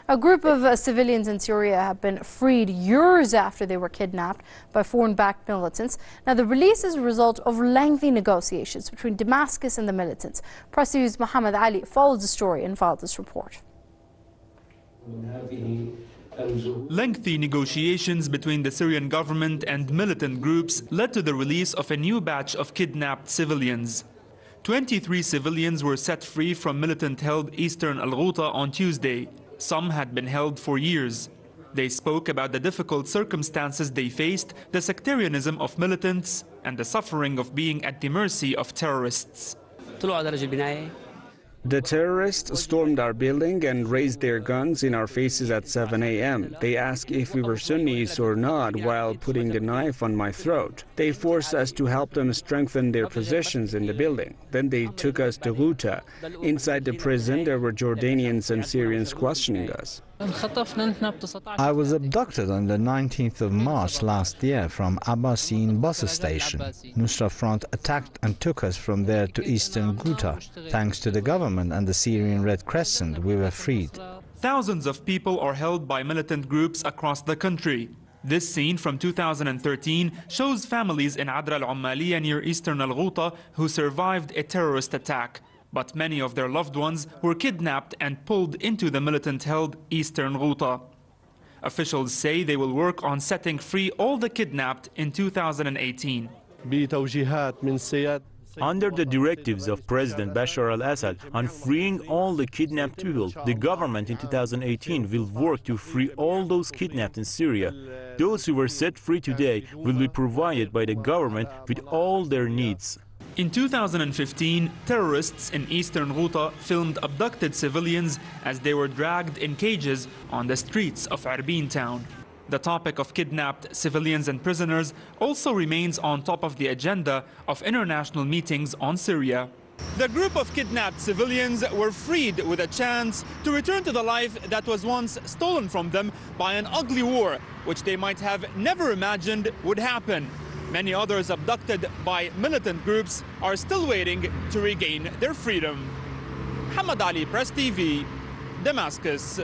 A group of civilians in Syria have been freed years after they were kidnapped by foreign-backed militants. Now, the release is a result of lengthy negotiations between Damascus and the militants. Press News' Mohammed Ali followed the story and filed this report. Lengthy negotiations between the Syrian government and militant groups led to the release of a new batch of kidnapped civilians. 23 civilians were set free from militant-held eastern Al-Ghouta on Tuesday. Some had been held for years. They spoke about the difficult circumstances they faced, the sectarianism of militants, and the suffering of being at the mercy of terrorists. The terrorists stormed our building and raised their guns in our faces at 7 a.m. They asked if we were Sunnis or not while putting the knife on my throat. They forced us to help them strengthen their positions in the building. Then they took us to Ghouta. Inside the prison, there were Jordanians and Syrians questioning us. I was abducted on the 19th of March last year from Abbasin bus station. Nusra Front attacked and took us from there to eastern Ghouta. Thanks to the government and the Syrian Red Crescent, we were freed. Thousands of people are held by militant groups across the country. This scene from 2013 shows families in Adra al-Ummaliya near eastern Al-Ghouta who survived a terrorist attack. But many of their loved ones were kidnapped and pulled into the militant-held eastern Ghouta. Officials say they will work on setting free all the kidnapped in 2018. Under the directives of President Bashar al-Assad on freeing all the kidnapped people, the government in 2018 will work to free all those kidnapped in Syria. Those who were set free today will be provided by the government with all their needs. In 2015, terrorists in eastern Ghouta filmed abducted civilians as they were dragged in cages on the streets of Arbil town. The topic of kidnapped civilians and prisoners also remains on top of the agenda of international meetings on Syria. The group of kidnapped civilians were freed with a chance to return to the life that was once stolen from them by an ugly war, which they might have never imagined would happen. Many others abducted by militant groups are still waiting to regain their freedom. Mohammed Ali, Press TV, Damascus.